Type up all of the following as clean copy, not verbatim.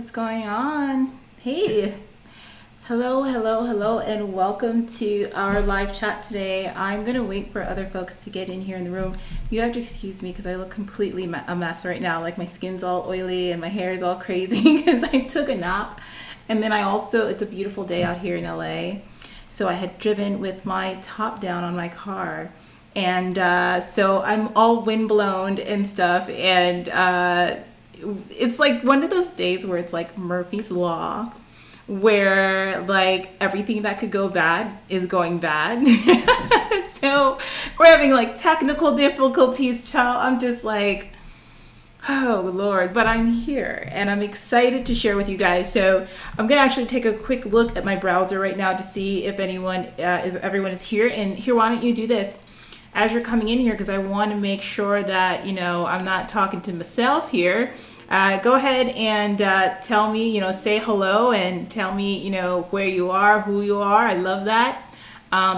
what's going on? Hey, hello, and welcome to our live chat today. I'm gonna wait for other folks to get in here in the room. You have to excuse me because I look completely a mess right now. Like my skin's all oily and my hair is all crazy because I took a nap. And then it's a beautiful day out here in LA. So I had driven with my top down on my car. And so I'm all windblown and stuff. And it's like one of those days where it's like Murphy's Law, where like everything that could go bad is going bad. So we're having like technical difficulties, child. I'm just like, oh Lord, but I'm here and I'm excited to share with you guys. So I'm gonna actually take a quick look at my browser right now to see if everyone is here. And here, why don't you do this as you're coming in here, because I want to make sure that, I'm not talking to myself here. Go ahead and tell me, say hello and tell me, where you are, who you are. I love that.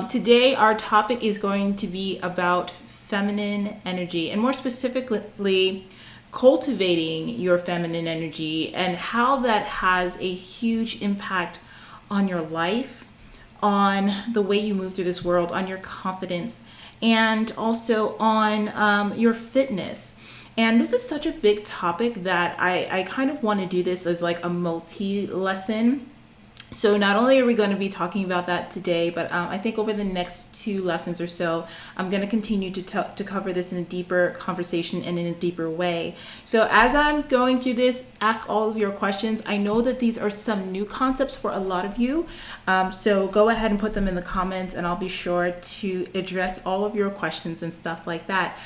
Today, our topic is going to be about feminine energy, and more specifically, cultivating your feminine energy and how that has a huge impact on your life, on the way you move through this world, on your confidence, and also on your fitness. And this is such a big topic that I kind of want to do this as like a multi-lesson. So not only are we going to be talking about that today, but I think over the next 2 lessons or so, I'm going to continue to cover this in a deeper conversation and in a deeper way. So as I'm going through this, ask all of your questions. I know that these are some new concepts for a lot of you. So go ahead and put them in the comments and I'll be sure to address all of your questions and stuff like that.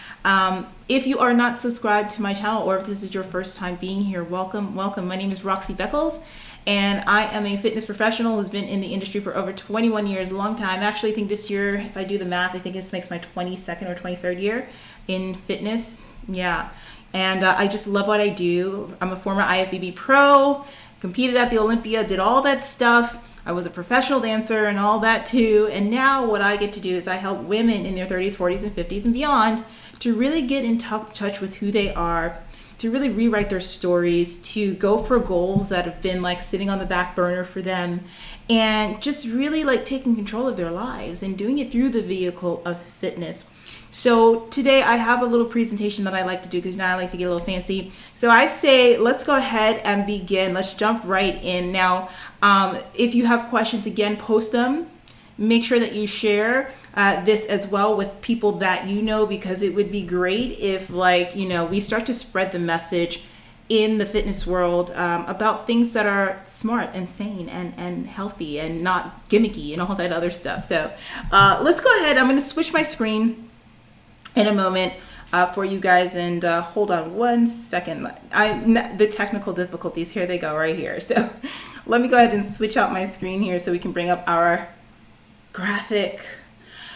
If you are not subscribed to my channel, or if this is your first time being here, welcome. My name is Roxy Beckles. And I am a fitness professional who's been in the industry for over 21 years, a long time. Actually, I think this year, if I do the math, I think this makes my 22nd or 23rd year in fitness. Yeah. And I just love what I do. I'm a former IFBB pro, competed at the Olympia, did all that stuff. I was a professional dancer and all that too. And now what I get to do is I help women in their 30s, 40s, and 50s and beyond to really get in touch with who they are, to really rewrite their stories, to go for goals that have been like sitting on the back burner for them, and just really like taking control of their lives and doing it through the vehicle of fitness. So today I have a little presentation that I like to do because now I like to get a little fancy. So I say, let's go ahead and begin. Let's jump right in. Now, if you have questions, again, post them. Make sure that you share this as well with people that you know, because it would be great if we start to spread the message in the fitness world about things that are smart and sane and healthy and not gimmicky and all that other stuff. So let's go ahead. I'm going to switch my screen in a moment for you guys, and hold on one second. The technical difficulties, here they go right here. So let me go ahead and switch out my screen here so we can bring up our graphic.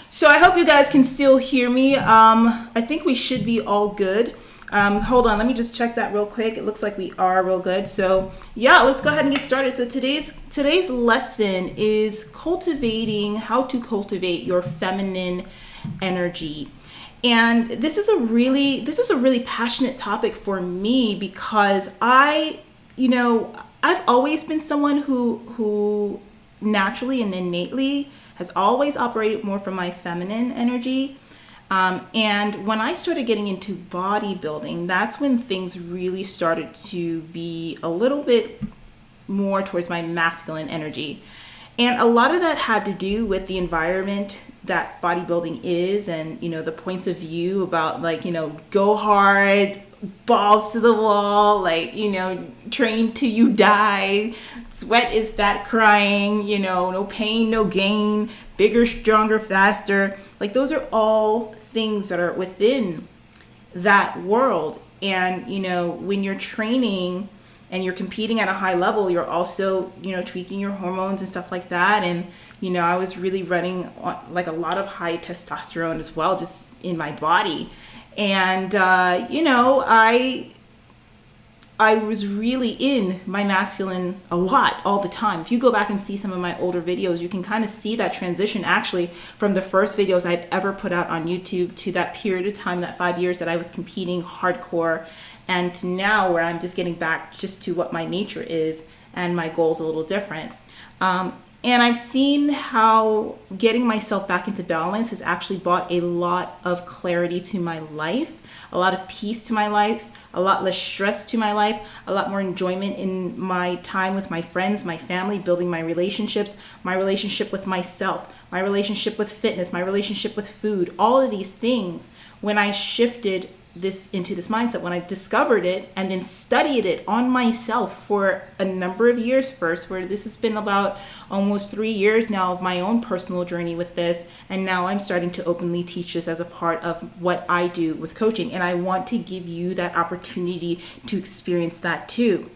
So I hope you guys can still hear me. I think we should be all good. Hold on, let me just check that real quick. It looks like we are real good. So yeah, let's go ahead and get started. So today's lesson is how to cultivate your feminine energy. And this is a really passionate topic for me because I've always been someone who naturally and innately has always operated more from my feminine energy. And when I started getting into bodybuilding, that's when things really started to be a little bit more towards my masculine energy. And a lot of that had to do with the environment that bodybuilding is, and, the points of view about go hard, balls to the wall, train till you die, sweat is fat crying, no pain, no gain, bigger, stronger, faster. Like those are all things that are within that world. And, when you're training and you're competing at a high level, you're also, tweaking your hormones and stuff like that. And, I was really running like a lot of high testosterone as well, just in my body. And, I was really in my masculine a lot, all the time. If you go back and see some of my older videos, you can kind of see that transition actually from the first videos I'd ever put out on YouTube to that period of time, that 5 years that I was competing hardcore and to now where I'm just getting back just to what my nature is and my goals a little different. And I've seen how getting myself back into balance has actually brought a lot of clarity to my life, a lot of peace to my life, a lot less stress to my life, a lot more enjoyment in my time with my friends, my family, building my relationships, my relationship with myself, my relationship with fitness, my relationship with food, all of these things. When I shifted this into this mindset, when I discovered it and then studied it on myself for a number of years first, where this has been about almost 3 years now of my own personal journey with this, and now I'm starting to openly teach this as a part of what I do with coaching, and I want to give you that opportunity to experience that too.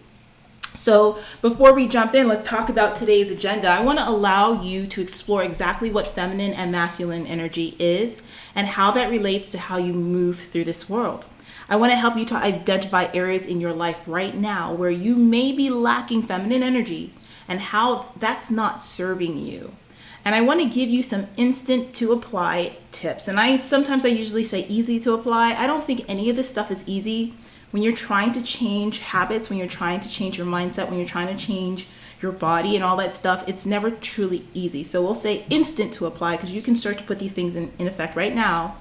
So before we jump in, let's talk about today's agenda. I want to allow you to explore exactly what feminine and masculine energy is and how that relates to how you move through this world. I want to help you to identify areas in your life right now where you may be lacking feminine energy and how that's not serving you. And I want to give you some instant to apply tips. And I usually say easy to apply. I don't think any of this stuff is easy. When you're trying to change habits, when you're trying to change your mindset, when you're trying to change your body and all that stuff, it's never truly easy. So we'll say instant to apply because you can start to put these things in effect right now.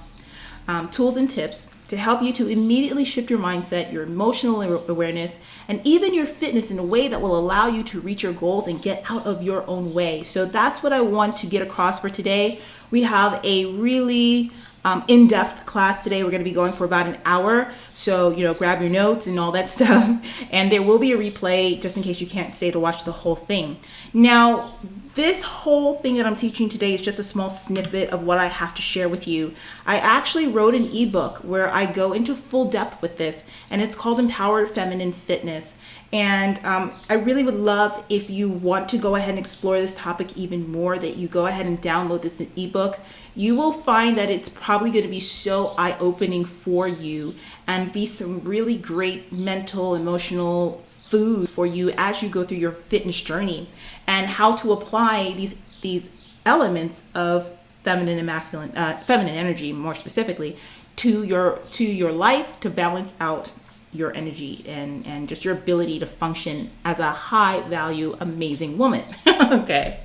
Tools and tips to help you to immediately shift your mindset, your emotional awareness, and even your fitness in a way that will allow you to reach your goals and get out of your own way. So that's what I want to get across for today. We have a really in-depth class today. We're going to be going for about an hour. So, grab your notes and all that stuff. And there will be a replay just in case you can't stay to watch the whole thing. Now, this whole thing that I'm teaching today is just a small snippet of what I have to share with you. I actually wrote an ebook where I go into full depth with this, and it's called Empowered Feminine Fitness. And I really would love if you want to go ahead and explore this topic even more, that you go ahead and download this ebook. You will find that it's probably going to be so eye-opening for you and be some really great mental, emotional food for you as you go through your fitness journey, and how to apply these elements of feminine and masculine, feminine energy more specifically, to your life to balance out your energy and just your ability to function as a high value, amazing woman. Okay.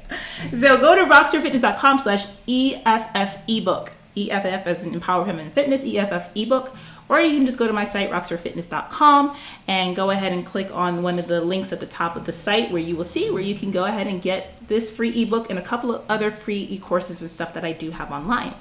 So go to rockstarfitness.com/EFF ebook. EFF as in Empower Feminine Fitness, EFF ebook. Or you can just go to my site, rockstarfitness.com, and go ahead and click on one of the links at the top of the site where you will see where you can go ahead and get this free ebook and a couple of other free e-courses and stuff that I do have online.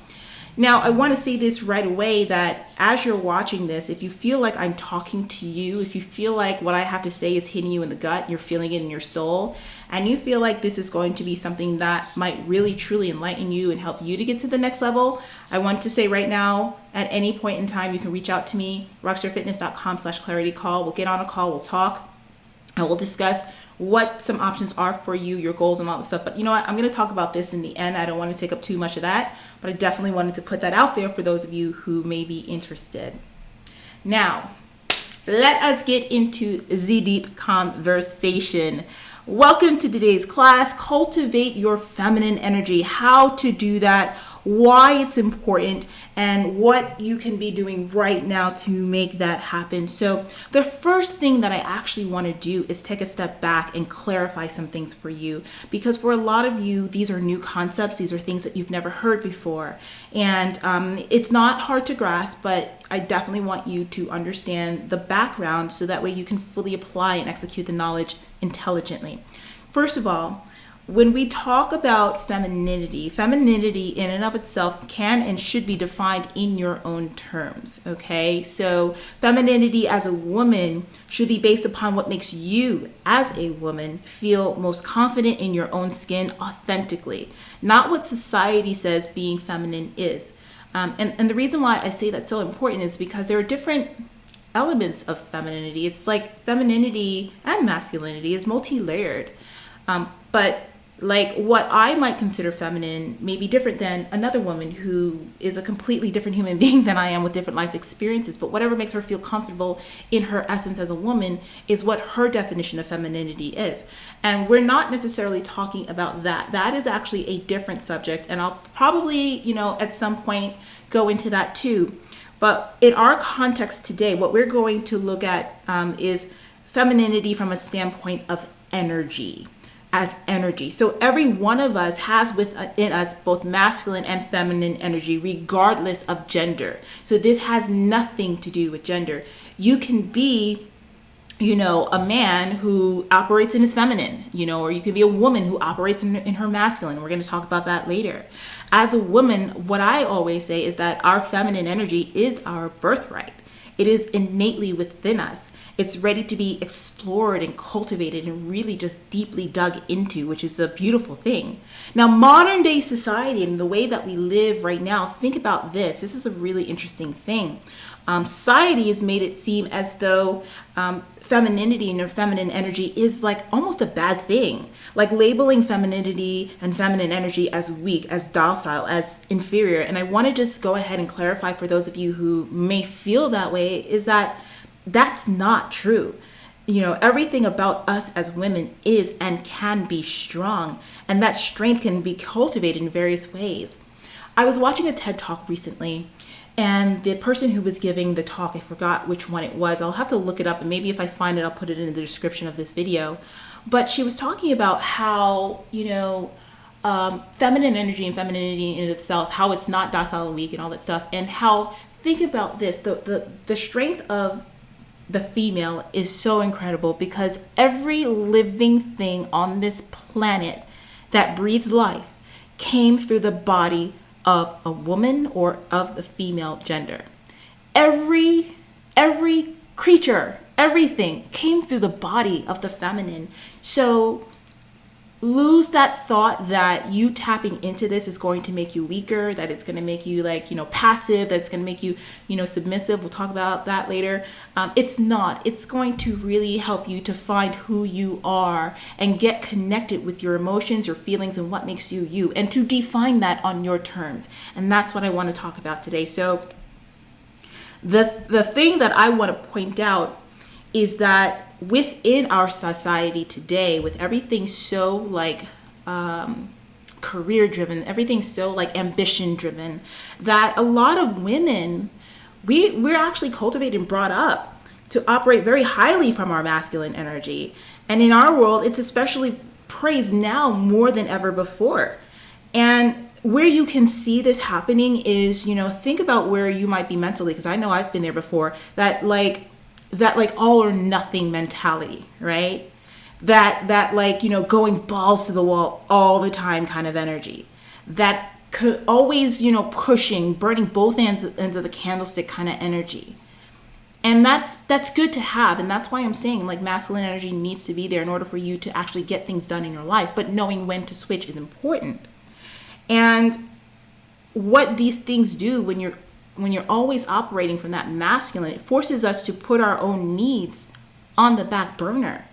Now, I want to say this right away, that as you're watching this, if you feel like I'm talking to you, if you feel like what I have to say is hitting you in the gut, you're feeling it in your soul, and you feel like this is going to be something that might really truly enlighten you and help you to get to the next level, I want to say right now, at any point in time, you can reach out to me, rockstarfitness.com/clarity call. We'll get on a call, we'll talk, and we'll discuss what some options are for you, your goals and all that stuff. But you know what? I'm going to talk about this in the end. I don't want to take up too much of that, but I definitely wanted to put that out there for those of you who may be interested. Now, let us get into the deep conversation. Welcome to today's class, Cultivate Your Feminine Energy, how to do that, why it's important, and what you can be doing right now to make that happen. So the first thing that I actually want to do is take a step back and clarify some things for you, because for a lot of you, these are new concepts. These are things that you've never heard before. And it's not hard to grasp, but I definitely want you to understand the background so that way you can fully apply and execute the knowledge intelligently. First of all, when we talk about femininity in and of itself can and should be defined in your own terms, okay? So femininity as a woman should be based upon what makes you as a woman feel most confident in your own skin authentically, not what society says being feminine is. And the reason why I say that's so important is because there are different elements of femininity. It's like femininity and masculinity is multi-layered. But like what I might consider feminine may be different than another woman who is a completely different human being than I am with different life experiences. But whatever makes her feel comfortable in her essence as a woman is what her definition of femininity is. And we're not necessarily talking about that. That is actually a different subject. And I'll probably, at some point go into that too. But in our context today, what we're going to look at is femininity from a standpoint of energy, as energy. So every one of us has within us both masculine and feminine energy, regardless of gender. So this has nothing to do with gender. You can be, a man who operates in his feminine, or you can be a woman who operates in her masculine. We're going to talk about that later. As a woman, what I always say is that our feminine energy is our birthright. It is innately within us. It's ready to be explored and cultivated and really just deeply dug into, which is a beautiful thing. Now, modern day society and the way that we live right now, think about this. This is a really interesting thing. Society has made it seem as though femininity and feminine energy is like almost a bad thing, like labeling femininity and feminine energy as weak, as docile, as inferior. And I want to just go ahead and clarify for those of you who may feel that way is that that's not true. Everything about us as women is and can be strong, and that strength can be cultivated in various ways. I was watching a TED Talk recently, and the person who was giving the talk, I forgot which one it was. I'll have to look it up, and maybe if I find it, I'll put it in the description of this video. But she was talking about how, feminine energy and femininity in itself, how it's not docile and weak and all that stuff, and how, think about this, the strength of the female is so incredible because every living thing on this planet that breathes life came through the body of a woman or of the female gender. Every creature, everything came through the body of the feminine. So lose that thought that you tapping into this is going to make you weaker, that it's going to make you passive, that it's going to make you, submissive. We'll talk about that later. It's not. It's going to really help you to find who you are and get connected with your emotions, your feelings, and what makes you you, and to define that on your terms. And that's what I want to talk about today. So the thing that I want to point out is that within our society today, with everything so career driven, everything so ambition driven, that a lot of women, we're actually cultivated and brought up to operate very highly from our masculine energy. And in our world, it's especially praised now more than ever before. And where you can see this happening is, think about where you might be mentally, because I know I've been there before, that all or nothing mentality, right? That going balls to the wall all the time kind of energy. That could always, pushing, burning both ends of the candlestick kind of energy. And that's good to have. And that's why I'm saying masculine energy needs to be there in order for you to actually get things done in your life. But knowing when to switch is important. And what these things do when you're always operating from that masculine, it forces us to put our own needs on the back burner.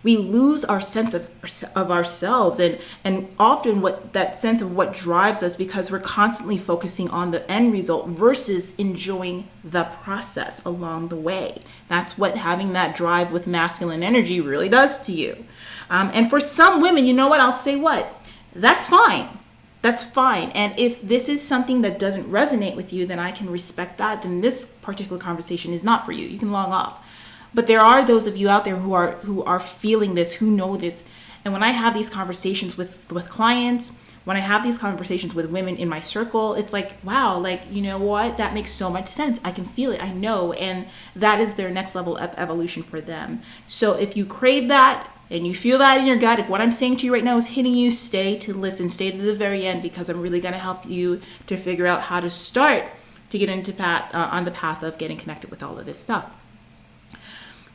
We lose our sense of ourselves and often that sense of what drives us because we're constantly focusing on the end result versus enjoying the process along the way. That's what having that drive with masculine energy really does to you. And for some women, you know what? I'll say what? That's fine. That's fine. And if this is something that doesn't resonate with you, then I can respect that. Then this particular conversation is not for you. You can log off. But there are those of you out there who are feeling this, who know this. And when I have these conversations with clients, when I have these conversations with women in my circle, it's like, wow, you know what? That makes so much sense. I can feel it. I know. And that is their next level of evolution for them. So if you crave that, and you feel that in your gut, if what I'm saying to you right now is hitting you, stay to listen, stay to the very end, because I'm really going to help you to figure out how to start to get into on the path of getting connected with all of this stuff.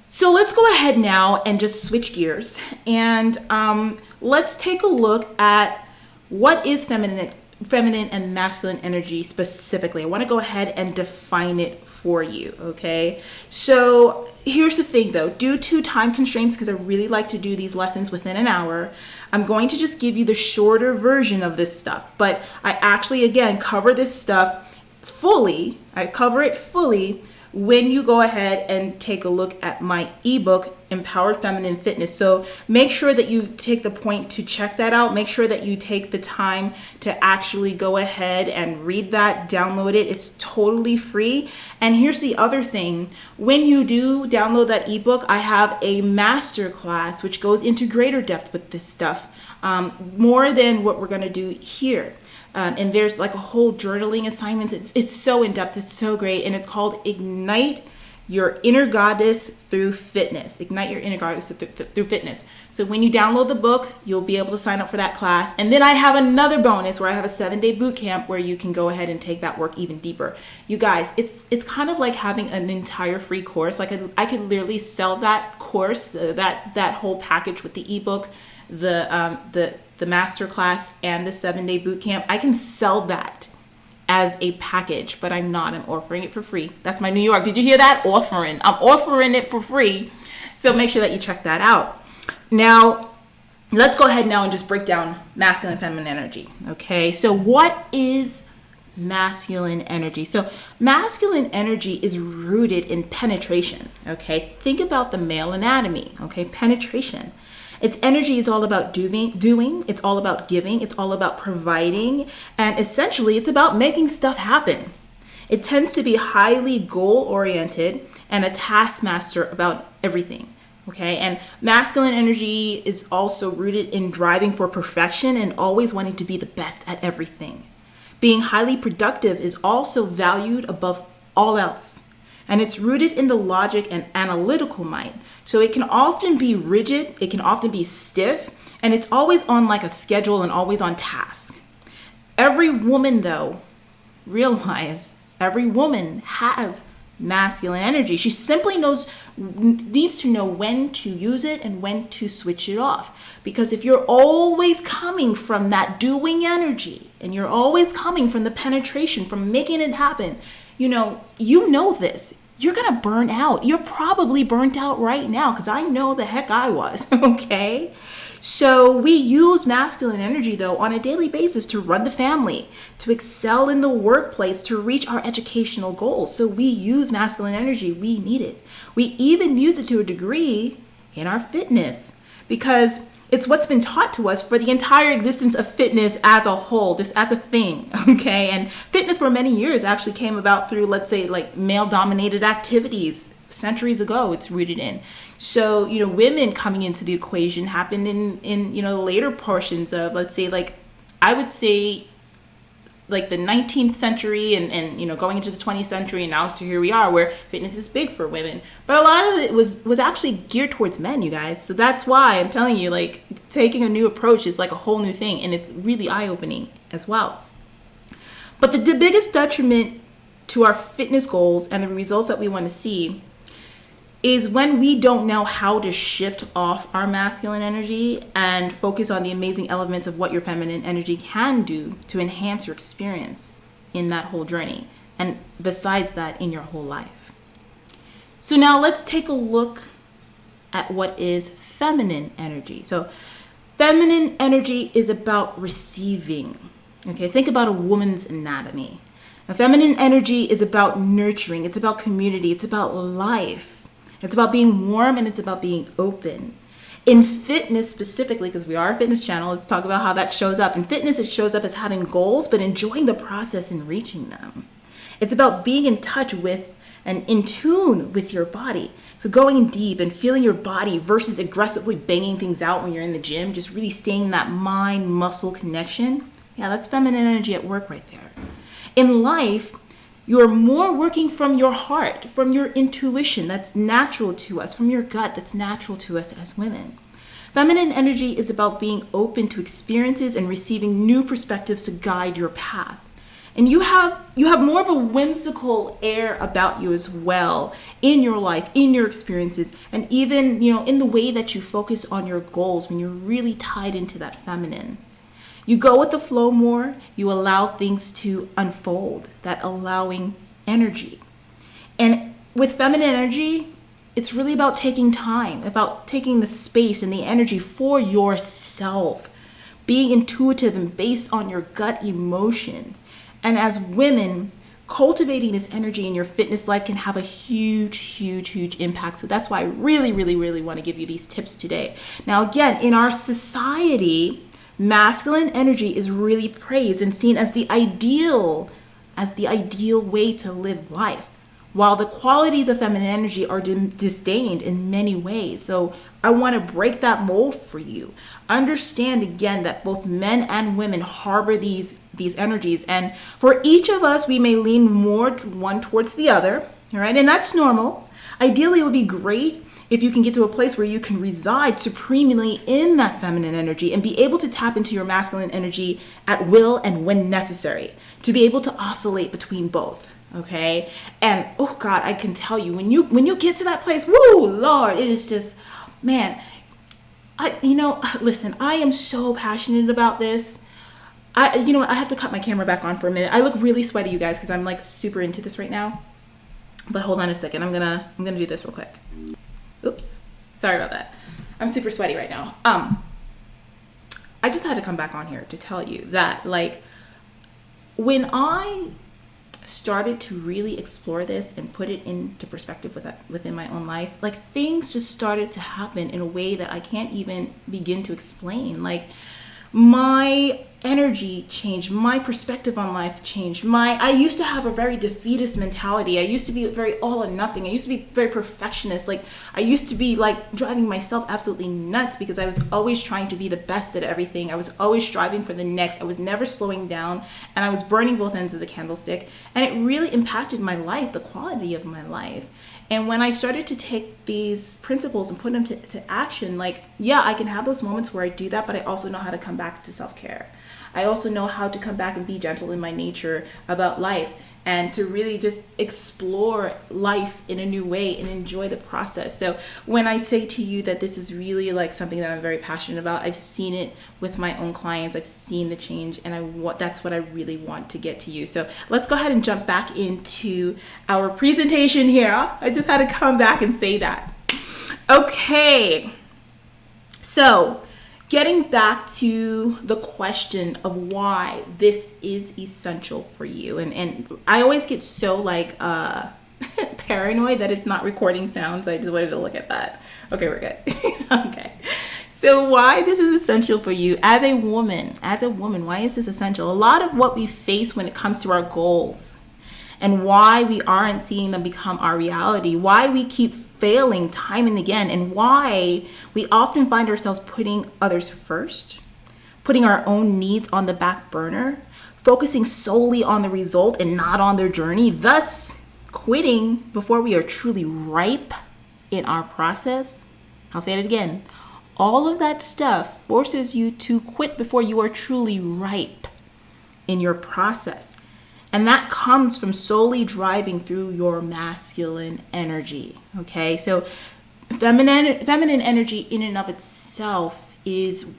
So let's go ahead now and just switch gears and let's take a look at what is feminine and masculine energy specifically. I want to go ahead and define it for you, okay? So here's the thing though, due to time constraints, because I really like to do these lessons within an hour, I'm going to just give you the shorter version of this stuff. But I actually, again, cover this stuff fully. I cover it fully when you go ahead and take a look at my ebook, Empowered Feminine Fitness. So make sure that you take the point to check that out. Make sure that you take the time to actually go ahead and read that, download it. It's totally free. And here's the other thing. When you do download that ebook, I have a masterclass which goes into greater depth with this stuff, more than what we're going to do here. And there's like a whole journaling assignment. It's so in-depth. It's so great. And it's called Ignite Your Inner Goddess Through Fitness. Ignite Your Inner Goddess Through Fitness. So when you download the book, you'll be able to sign up for that class. And then I have another bonus where I have a 7-day boot camp where you can go ahead and take that work even deeper. You guys, it's kind of like having an entire free course. Like I could literally sell that course, that whole package with the ebook, the masterclass, and the 7-day boot camp. I can sell that as a package, but I'm not. I'm offering it for free. That's my New York. Did you hear that? Offering. I'm offering it for free. So make sure that you check that out. Now, let's go ahead now and just break down masculine and feminine energy. Okay, so what is masculine energy? So masculine energy is rooted in penetration. Okay, think about the male anatomy. Okay, penetration. Its energy is all about doing, it's all about giving, it's all about providing, and essentially it's about making stuff happen. It tends to be highly goal-oriented and a taskmaster about everything, okay? And masculine energy is also rooted in driving for perfection and always wanting to be the best at everything. Being highly productive is also valued above all else. And it's rooted in the logic and analytical mind. So it can often be rigid, it can often be stiff, and it's always on like a schedule and always on task. Every woman, though, realize every woman has masculine energy. She simply needs to know when to use it and when to switch it off. Because if you're always coming from that doing energy and you're always coming from the penetration, from making it happen, you know this. You're going to burn out. You're probably burnt out right now because I know the heck I was, okay? So we use masculine energy, though, on a daily basis to run the family, to excel in the workplace, to reach our educational goals. So we use masculine energy. We need it. We even use it to a degree in our fitness because it's what's been taught to us for the entire existence of fitness as a whole, just as a thing, okay? And fitness for many years actually came about through, let's say, like male-dominated activities. Centuries ago, it's rooted in. So, women coming into the equation happened in the later portions of, let's say, like, I would say, like the 19th century and going into the 20th century, and now to here we are where fitness is big for women. But a lot of it was actually geared towards men, you guys. So that's why I'm telling you, like, taking a new approach is like a whole new thing, and it's really eye-opening as well. But the biggest detriment to our fitness goals and the results that we want to see is when we don't know how to shift off our masculine energy and focus on the amazing elements of what your feminine energy can do to enhance your experience in that whole journey. And besides that, in your whole life. So now let's take a look at what is feminine energy. So feminine energy is about receiving. Okay, think about a woman's anatomy. A feminine energy is about nurturing. It's about community. It's about life. It's about being warm and it's about being open. In fitness specifically, because we are a fitness channel, let's talk about how that shows up. In fitness, it shows up as having goals, but enjoying the process and reaching them. It's about being in touch with and in tune with your body. So going deep and feeling your body versus aggressively banging things out when you're in the gym, just really staying in that mind-muscle connection. Yeah, that's feminine energy at work right there. In life, you're more working from your heart, from your intuition that's natural to us, from your gut that's natural to us as women. Feminine energy is about being open to experiences and receiving new perspectives to guide your path. And you have more of a whimsical air about you as well in your life, in your experiences, and even, in the way that you focus on your goals when you're really tied into that feminine. You go with the flow more, you allow things to unfold, that allowing energy. And with feminine energy, it's really about taking time, about taking the space and the energy for yourself, being intuitive and based on your gut emotion. And as women, cultivating this energy in your fitness life can have a huge impact. So that's why I really want to give you these tips today. Now, again, in our society, masculine energy is really praised and seen as the ideal way to live life, while the qualities of feminine energy are disdained in many ways. So I want to break that mold for you. Understand again that both men and women harbor these energies, and for each of us, we may lean more one towards the other, all right? And that's normal. Ideally, it would be great if you can get to a place where you can reside supremely in that feminine energy and be able to tap into your masculine energy at will and when necessary, to be able to oscillate between both. Okay. And oh God, I can tell you when you get to that place, woo, Lord, it is just, man, listen, I am so passionate about this. I have to cut my camera back on for a minute. I look really sweaty, you guys, because I'm like super into this right now. But hold on a second. I'm gonna do this real quick. Oops. Sorry about that. I'm super sweaty right now. I just had to come back on here to tell you that, like, when I started to really explore this and put it into perspective within my own life, like, things just started to happen in a way that I can't even begin to explain. Like, my energy changed, my perspective on life changed. I used to have a very defeatist mentality. I used to be very all or nothing. I used to be very perfectionist. Like, I used to be like driving myself absolutely nuts because I was always trying to be the best at everything. I was always striving for the next. I was never slowing down, and I was burning both ends of the candlestick. And it really impacted my life, the quality of my life. And when I started to take these principles and put them to action, like, yeah, I can have those moments where I do that, but I also know how to come back to self-care. I also know how to come back and be gentle in my nature about life and to really just explore life in a new way and enjoy the process. So when I say to you that this is really like something that I'm very passionate about, I've seen it with my own clients. I've seen the change, and that's what I really want to get to you. So let's go ahead and jump back into our presentation here. I just had to come back and say that. Okay. So getting back to the question of why this is essential for you. And I always get so like paranoid that it's not recording sounds. I just wanted to look at that. Okay, we're good. Okay. So why this is essential for you as a woman, why is this essential? A lot of what we face when it comes to our goals and why we aren't seeing them become our reality, why we keep failing time and again, and why we often find ourselves putting others first, putting our own needs on the back burner, focusing solely on the result and not on their journey, thus quitting before we are truly ripe in our process. I'll say it again. All of that stuff forces you to quit before you are truly ripe in your process. And that comes from solely driving through your masculine energy. Okay, so feminine energy in and of itself is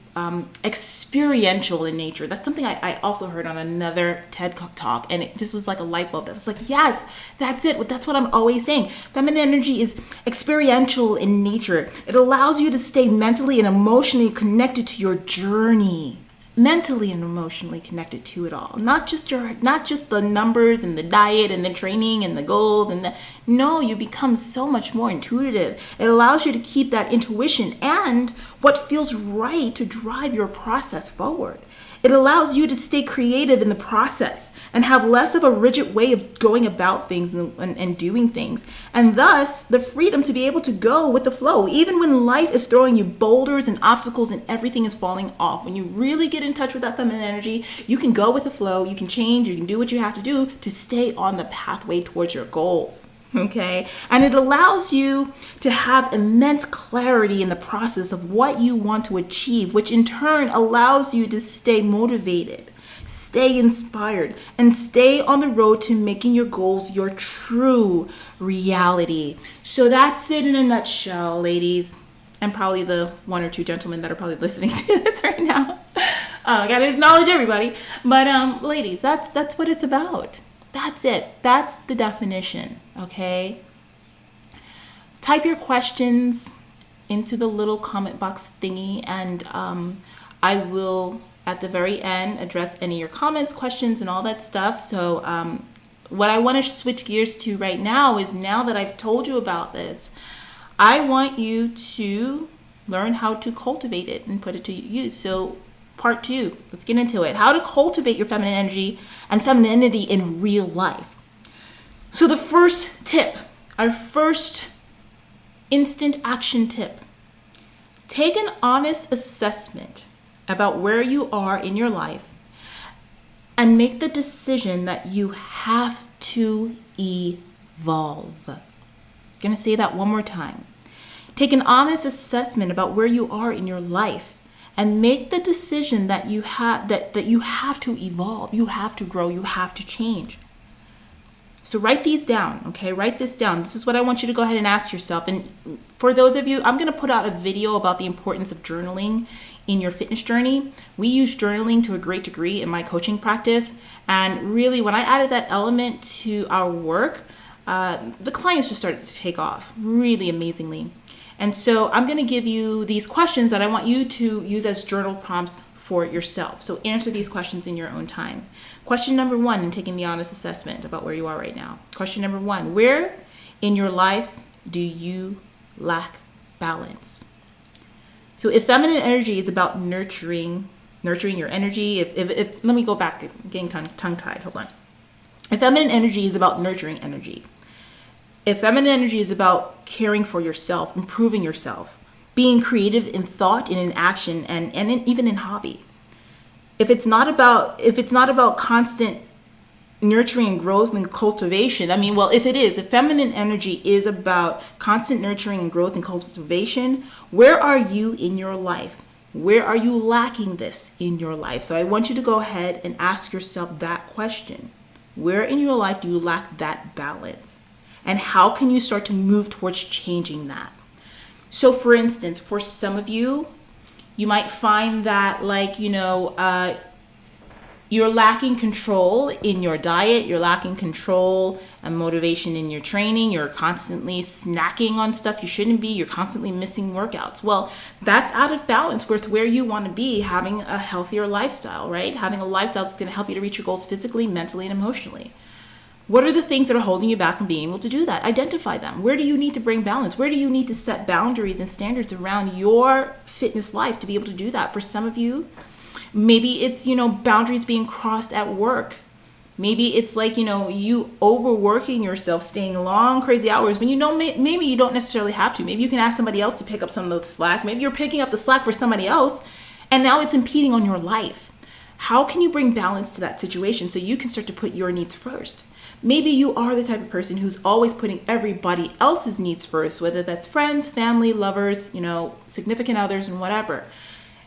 experiential in nature. That's something I also heard on another TED Talk, and it just was like a light bulb. That was like, yes, that's it. That's what I'm always saying. Feminine energy is experiential in nature. It allows you to stay mentally and emotionally connected to your journey. Mentally and emotionally connected to it all, not just the numbers and the diet and the training and the goals no, you become so much more intuitive. It allows you to keep that intuition and what feels right to drive your process forward. It allows you to stay creative in the process and have less of a rigid way of going about things and doing things. And thus, the freedom to be able to go with the flow, even when life is throwing you boulders and obstacles and everything is falling off. When you really get in touch with that feminine energy, you can go with the flow, you can change, you can do what you have to do to stay on the pathway towards your goals. Okay, and it allows you to have immense clarity in the process of what you want to achieve, which in turn allows you to stay motivated, stay inspired, and stay on the road to making your goals your true reality. So that's it in a nutshell, ladies, and probably the one or two gentlemen that are probably listening to this right now. I gotta acknowledge everybody, but ladies, that's what it's about. That's it. That's the definition, okay? Type your questions into the little comment box thingy, and I will, at the very end, address any of your comments, questions, and all that stuff. So what I want to switch gears to right now is, now that I've told you about this, I want you to learn how to cultivate it and put it to use. So part 2, let's get into it. How to cultivate your feminine energy and femininity in real life. So the first tip, our first instant action tip, take an honest assessment about where you are in your life and make the decision that you have to evolve. I'm going to say that one more time. Take an honest assessment about where you are in your life and make the decision that you have that you have to evolve, you have to grow, you have to change. So write these down, okay? Write this down. This is what I want you to go ahead and ask yourself. And for those of you, I'm going to put out a video about the importance of journaling in your fitness journey. We use journaling to a great degree in my coaching practice. And really, when I added that element to our work, the clients just started to take off really amazingly. And so I'm going to give you these questions that I want you to use as journal prompts for yourself. So answer these questions in your own time. Question number 1, in taking the honest assessment about where you are right now. Question number 1, where in your life do you lack balance? So if feminine energy is about nurturing your energy, if let me go back, getting tongue-tied, hold on. If feminine energy is about nurturing energy, if feminine energy is about caring for yourself, improving yourself, being creative in thought and in action and even in hobby. If it's not about constant nurturing and growth and cultivation, if feminine energy is about constant nurturing and growth and cultivation, where are you in your life? Where are you lacking this in your life? So I want you to go ahead and ask yourself that question. Where in your life do you lack that balance? And how can you start to move towards changing that? So for instance, for some of you, you might find that you're lacking control in your diet, you're lacking control and motivation in your training, you're constantly snacking on stuff you shouldn't be, you're constantly missing workouts. Well, that's out of balance with where you want to be, having a healthier lifestyle, right? Having a lifestyle that's going to help you to reach your goals physically, mentally, and emotionally. What are the things that are holding you back from being able to do that? Identify them. Where do you need to bring balance? Where do you need to set boundaries and standards around your fitness life to be able to do that? For some of you, maybe it's, boundaries being crossed at work. Maybe it's you overworking yourself, staying long, crazy hours when maybe you don't necessarily have to. Maybe you can ask somebody else to pick up some of the slack. Maybe you're picking up the slack for somebody else and now it's impeding on your life. How can you bring balance to that situation so you can start to put your needs first? Maybe you are the type of person who's always putting everybody else's needs first, whether that's friends, family, lovers, significant others, and whatever.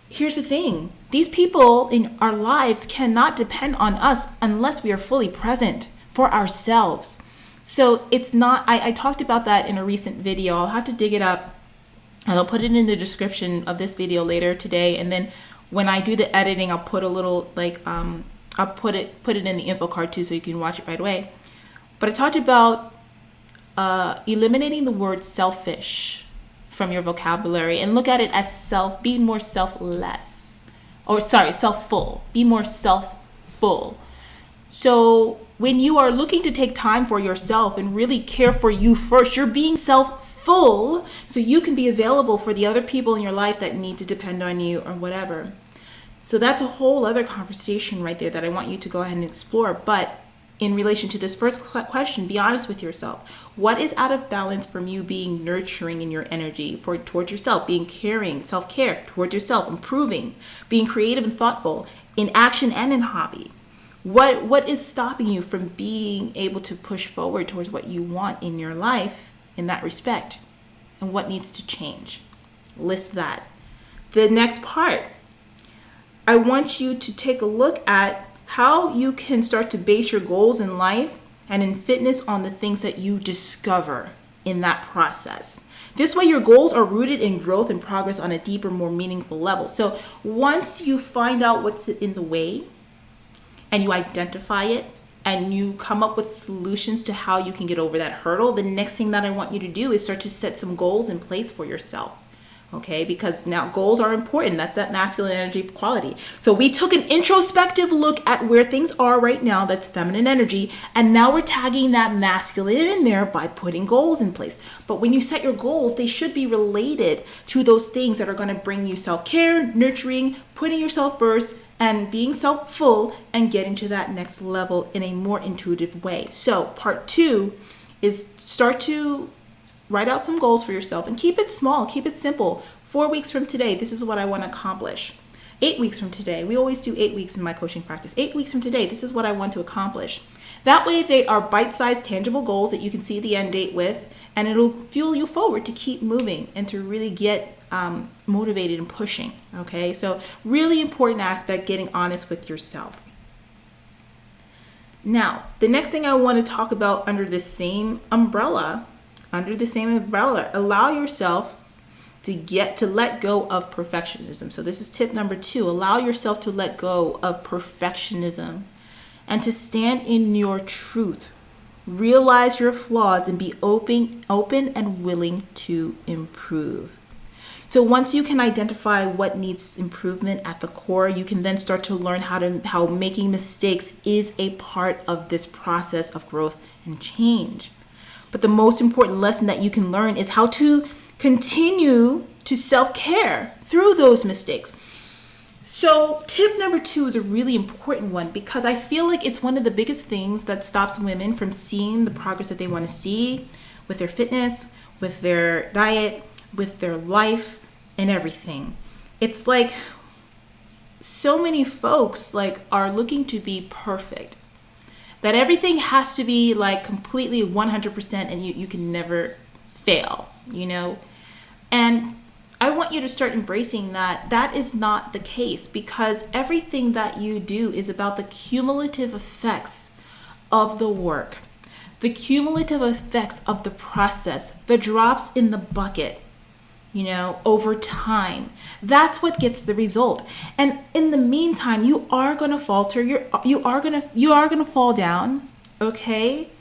Here's the thing. These people in our lives cannot depend on us unless we are fully present for ourselves. So it's not, I talked about that in a recent video. I'll have to dig it up and I'll put it in the description of this video later today. And then when I do the editing, I'll put a little I'll put it in the info card too so you can watch it right away. But I talked about eliminating the word selfish from your vocabulary and look at it as be more selfless. Self-full. Be more self-full. So when you are looking to take time for yourself and really care for you first, you're being self-full so you can be available for the other people in your life that need to depend on you or whatever. So that's a whole other conversation right there that I want you to go ahead and explore. But in relation to this first question, be honest with yourself. What is out of balance from you being nurturing in your energy towards yourself, being caring, self-care towards yourself, improving, being creative and thoughtful in action and in hobby? What is stopping you from being able to push forward towards what you want in your life in that respect? And what needs to change? List that. The next part, I want you to take a look at how you can start to base your goals in life and in fitness on the things that you discover in that process. This way your goals are rooted in growth and progress on a deeper, more meaningful level. So once you find out what's in the way and you identify it and you come up with solutions to how you can get over that hurdle, the next thing that I want you to do is start to set some goals in place for yourself. Okay, because now goals are important. That's that masculine energy quality. So we took an introspective look at where things are right now, that's feminine energy, and now we're tagging that masculine in there by putting goals in place. But when you set your goals, they should be related to those things that are going to bring you self-care, nurturing, putting yourself first, and being self-full, and getting to that next level in a more intuitive way. So part 2 is start to write out some goals for yourself and keep it small, keep it simple. 4 weeks from today, this is what I want to accomplish. 8 weeks from today, we always do 8 weeks in my coaching practice. 8 weeks from today, this is what I want to accomplish. That way they are bite-sized, tangible goals that you can see the end date with, and it'll fuel you forward to keep moving and to really get motivated and pushing. Okay, so really important aspect, getting honest with yourself. Now, the next thing I want to talk about under the same umbrella, allow yourself to let go of perfectionism. So this is tip number 2. Allow yourself to let go of perfectionism and to stand in your truth. Realize your flaws and be open and willing to improve. So once you can identify what needs improvement at the core, you can then start to learn how making mistakes is a part of this process of growth and change. But the most important lesson that you can learn is how to continue to self-care through those mistakes. So tip number 2 is a really important one because I feel like it's one of the biggest things that stops women from seeing the progress that they want to see with their fitness, with their diet, with their life, and everything. It's like so many folks are looking to be perfect, that everything has to be completely 100% and you can never fail, And I want you to start embracing that is not the case, because everything that you do is about the cumulative effects of the work, the cumulative effects of the process, the drops in the bucket, over time. That's what gets the result. And in the meantime, you are going to falter. You are going to fall down, okay?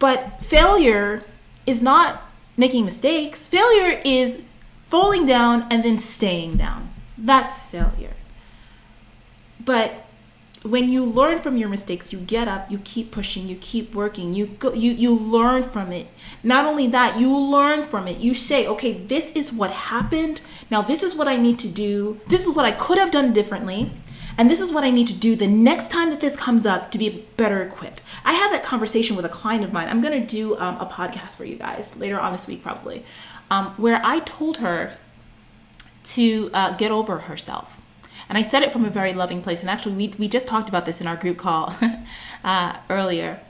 But failure is not making mistakes. Failure is falling down and then staying down. That's failure. But when you learn from your mistakes, you get up, you keep pushing, you keep working, you learn from it. Not only that, you learn from it. You say, okay, this is what happened. Now this is what I need to do. This is what I could have done differently. And this is what I need to do the next time that this comes up to be better equipped. I had that conversation with a client of mine. I'm going to do a podcast for you guys later on this week probably, where I told her to get over herself. And I said it from a very loving place. And actually, we just talked about this in our group call earlier.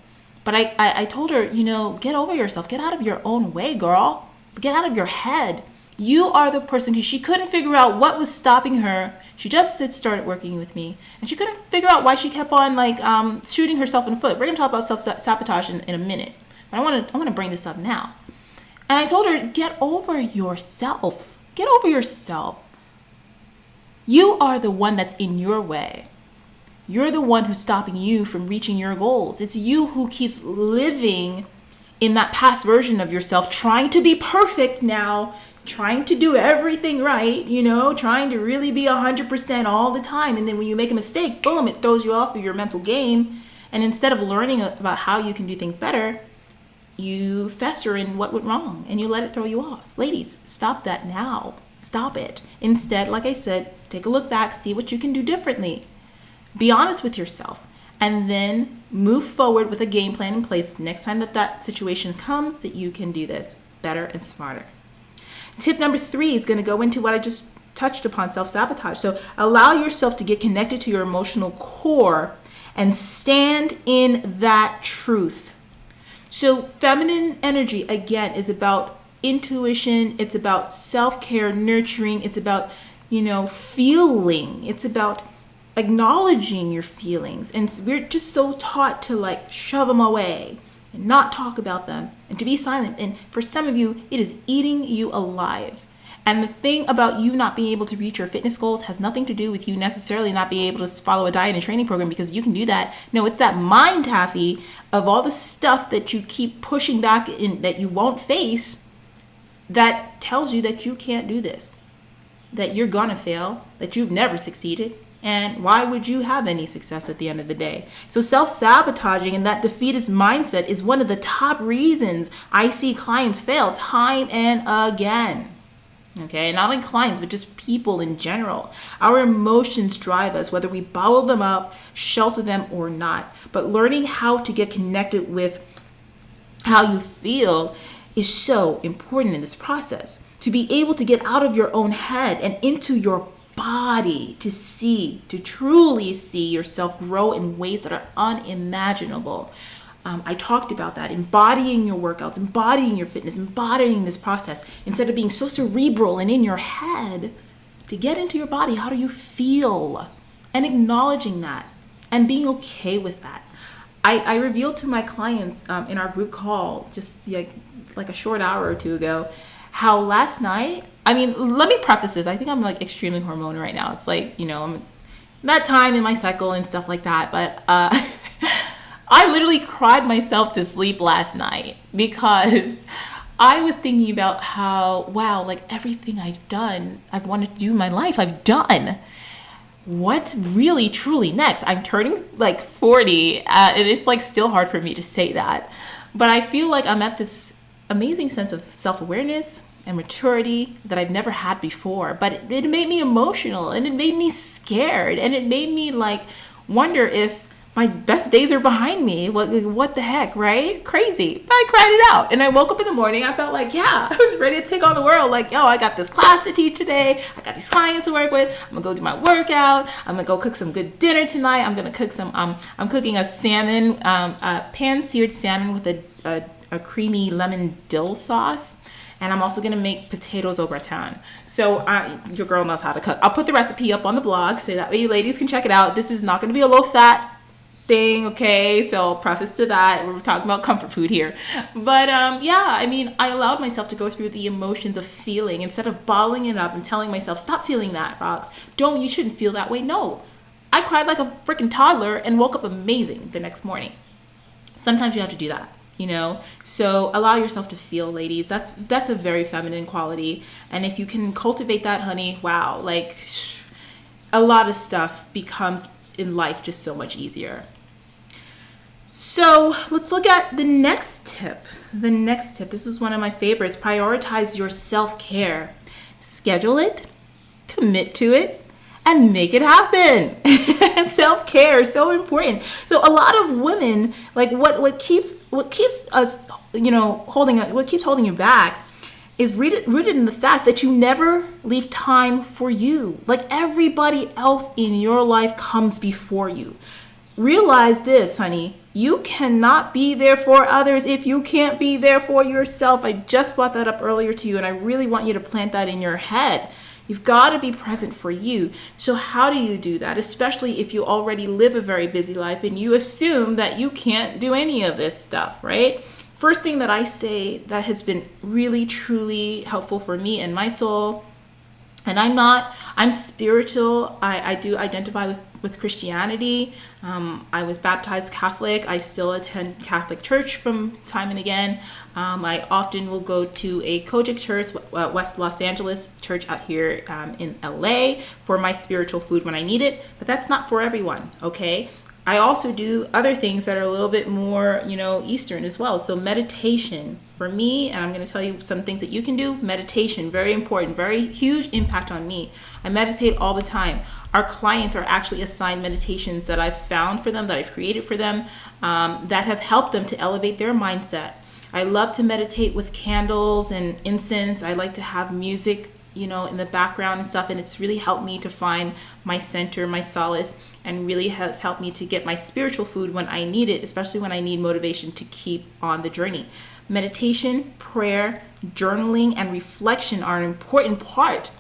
But I told her, get over yourself. Get out of your own way, girl. Get out of your head. You are the person, because she couldn't figure out what was stopping her. She just started working with me. And she couldn't figure out why she kept on shooting herself in the foot. We're going to talk about self-sabotage in a minute. But I want to bring this up now. And I told her, get over yourself. Get over yourself. You are the one that's in your way. You're the one who's stopping you from reaching your goals. It's you who keeps living in that past version of yourself, trying to be perfect now, trying to do everything right, trying to really be 100% all the time. And then when you make a mistake, boom, it throws you off of your mental game. And instead of learning about how you can do things better, you fester in what went wrong and you let it throw you off. Ladies, stop that now. Stop it. Instead, like I said, take a look back, see what you can do differently. Be honest with yourself, and then move forward with a game plan in place next time that situation comes, that you can do this better and smarter. Tip number 3 is going to go into what I just touched upon, self-sabotage. So allow yourself to get connected to your emotional core and stand in that truth. So feminine energy, again, is about intuition. It's about self-care, nurturing. It's about, feeling. It's about acknowledging your feelings. And we're just so taught to shove them away and not talk about them and to be silent. And for some of you, it is eating you alive. And the thing about you not being able to reach your fitness goals has nothing to do with you necessarily not being able to follow a diet and training program, because you can do that. No, it's that mind taffy of all the stuff that you keep pushing back in that you won't face that tells you that you can't do this. that you're gonna fail, that you've never succeeded, and why would you have any success at the end of the day? So self-sabotaging and that defeatist mindset is one of the top reasons I see clients fail time and again. Okay, not only clients, but just people in general. Our emotions drive us, whether we bottle them up, shelter them, or not. But learning how to get connected with how you feel is so important in this process. To be able to get out of your own head and into your body to truly see yourself grow in ways that are unimaginable. I talked about that, embodying your workouts, embodying your fitness, embodying this process instead of being so cerebral and in your head. To get into your body, how do you feel? And acknowledging that and being okay with that. I revealed to my clients in our group call just like a short hour or two ago how last night, I mean, let me preface this. I think I'm like extremely hormonal right now. It's like, I'm that time in my cycle and stuff like that. But I literally cried myself to sleep last night because I was thinking about how, wow, like everything I've done, I've wanted to do in my life, I've done. What's really truly next? I'm turning like 40 and it's like still hard for me to say that. But I feel like I'm at this amazing sense of self-awareness and maturity that I've never had before. But it made me emotional and it made me scared and it made me like wonder if my best days are behind me. What the heck, right? Crazy. But I cried it out. And I woke up in the morning. I felt like, yeah, I was ready to take on the world. Like, yo, I got this class to teach today. I got these clients to work with. I'm going to go do my workout. I'm going to go cook some good dinner tonight. I'm going to cook some, I'm cooking a salmon, pan-seared salmon with a creamy lemon dill sauce. And I'm also going to make potatoes au gratin. So your girl knows how to cook. I'll put the recipe up on the blog so that way you ladies can check it out. This is not going to be a low-fat thing, okay? So preface to that, we're talking about comfort food here. But yeah, I mean, I allowed myself to go through the emotions of feeling instead of bottling it up and telling myself, stop feeling that, Rox. You shouldn't feel that way. No, I cried like a freaking toddler and woke up amazing the next morning. Sometimes you have to do that. So allow yourself to feel, ladies. That's a very feminine quality. And if you can cultivate that, honey, wow, like a lot of stuff becomes in life just so much easier. So let's look at the next tip. This is one of my favorites. Prioritize your self-care. Schedule it, commit to it, and make it happen. Self-care is so important. So a lot of women, like what keeps us, what keeps holding you back is rooted in the fact that you never leave time for you. Like everybody else in your life comes before you. Realize this, honey. You cannot be there for others if you can't be there for yourself. I just brought that up earlier to you, and I really want you to plant that in your head. You've got to be present for you. So how do you do that? Especially if you already live a very busy life and you assume that you can't do any of this stuff, right? First thing that I say that has been really, truly helpful for me and my soul, and I'm spiritual. I do identify with Christianity. I was baptized Catholic. I still attend Catholic church from time and again. I often will go to a Kojic church, West Los Angeles church out here in LA for my spiritual food when I need it. But that's not for everyone, okay? I also do other things that are a little bit more, Eastern as well. So meditation for me, and I'm going to tell you some things that you can do. Meditation, very important, very huge impact on me. I meditate all the time. Our clients are actually assigned meditations that I've found for them, that I've created for them, that have helped them to elevate their mindset. I love to meditate with candles and incense. I like to have music, in the background and stuff. And it's really helped me to find my center, my solace, and really has helped me to get my spiritual food when I need it, especially when I need motivation to keep on the journey. Meditation, prayer, journaling, and reflection are an important part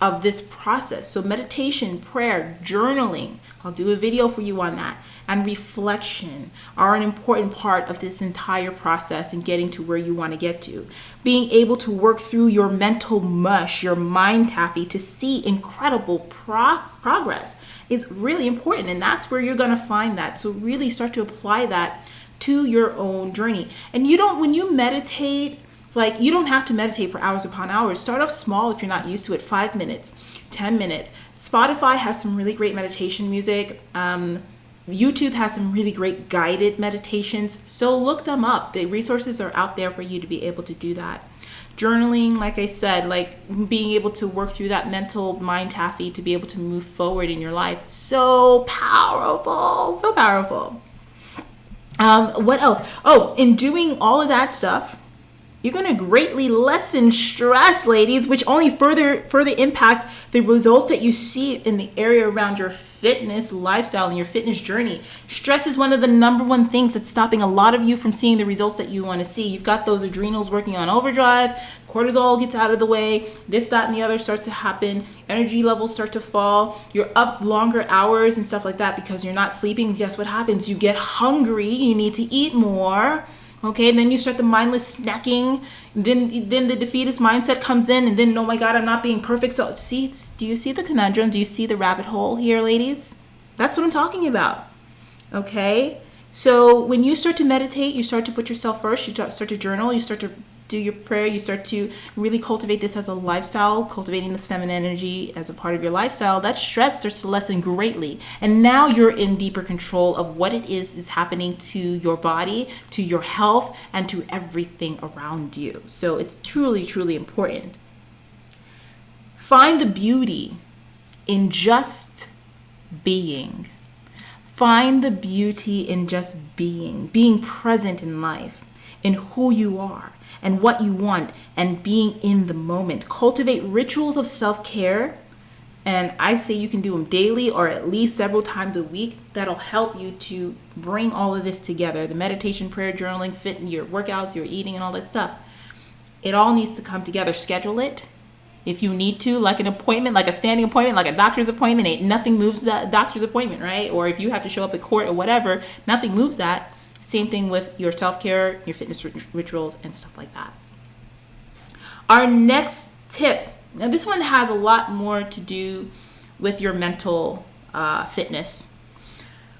of this process. So meditation, prayer, journaling, I'll do a video for you on that, and reflection are an important part of this entire process and getting to where you want to get to. Being able to work through your mental mush, your mind taffy, to see incredible progress is really important, and that's where you're going to find that. So really start to apply that to your own journey. And when you meditate, Like, you don't have to meditate for hours upon hours. Start off small if you're not used to it. 5 minutes, 10 minutes. Spotify has some really great meditation music. YouTube has some really great guided meditations. So look them up. The resources are out there for you to be able to do that. Journaling, like I said, like being able to work through that mental mind taffy to be able to move forward in your life. So powerful, so powerful. What else? Oh, in doing all of that stuff, you're going to greatly lessen stress, ladies, which only further impacts the results that you see in the area around your fitness lifestyle and your fitness journey. Stress is one of the number one things that's stopping a lot of you from seeing the results that you want to see. You've got those adrenals working on overdrive, cortisol gets out of the way, this, that, and the other starts to happen, energy levels start to fall, you're up longer hours and stuff like that because you're not sleeping. Guess what happens? You get hungry, you need to eat more. Okay, then you start the mindless snacking. Then the defeatist mindset comes in, and then, oh my God, I'm not being perfect. So do you see the conundrum? Do you see the rabbit hole here, ladies? That's what I'm talking about. Okay, so when you start to meditate, you start to put yourself first. You start to journal. You start to do your prayer. You start to really cultivate this as a lifestyle, cultivating this feminine energy as a part of your lifestyle. That stress starts to lessen greatly. And now you're in deeper control of what it is happening to your body, to your health, and to everything around you. So it's truly, truly important. Find the beauty in just being. Find the beauty in just being present in life, in who you are and what you want, and being in the moment. Cultivate rituals of self-care, and I say you can do them daily or at least several times a week. That'll help you to bring all of this together. The meditation, prayer, journaling, fit your workouts, your eating, and all that stuff. It all needs to come together. Schedule it if you need to, like an appointment, like a standing appointment, like a doctor's appointment. Ain't nothing moves that doctor's appointment, right? Or if you have to show up at court or whatever, nothing moves that. Same thing with your self-care, your fitness rituals, and stuff like that. Our next tip, now this one has a lot more to do with your mental fitness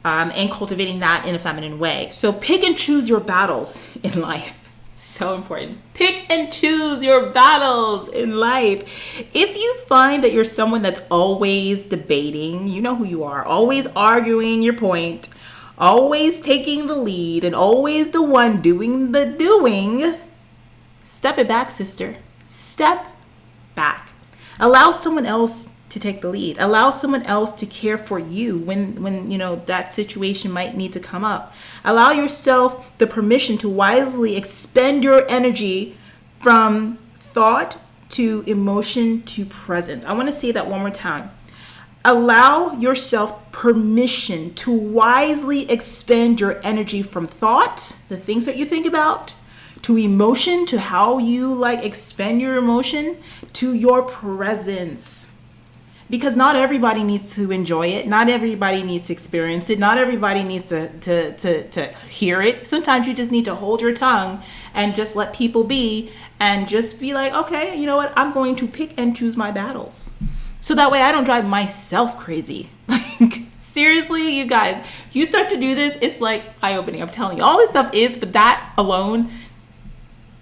and cultivating that in a feminine way. So pick and choose your battles in life. So important. Pick and choose your battles in life. If you find that you're someone that's always debating, you know who you are, always arguing your point, always taking the lead, and always the one doing the doing, step it back, sister. Step back. Allow someone else to take the lead. Allow someone else to care for you when you know that situation might need to come up. Allow yourself the permission to wisely expend your energy from thought to emotion to presence. I want to say that one more time. Allow yourself permission to wisely expend your energy from thought, the things that you think about, to emotion, to how you expend your emotion, to your presence. Because not everybody needs to enjoy it. Not everybody needs to experience it. Not everybody needs to hear it. Sometimes you just need to hold your tongue and just let people be and just be like, okay, you know what? I'm going to pick and choose my battles. So that way I don't drive myself crazy. Seriously, you guys, if you start to do this, it's eye-opening. I'm telling you, all this stuff is, but that alone,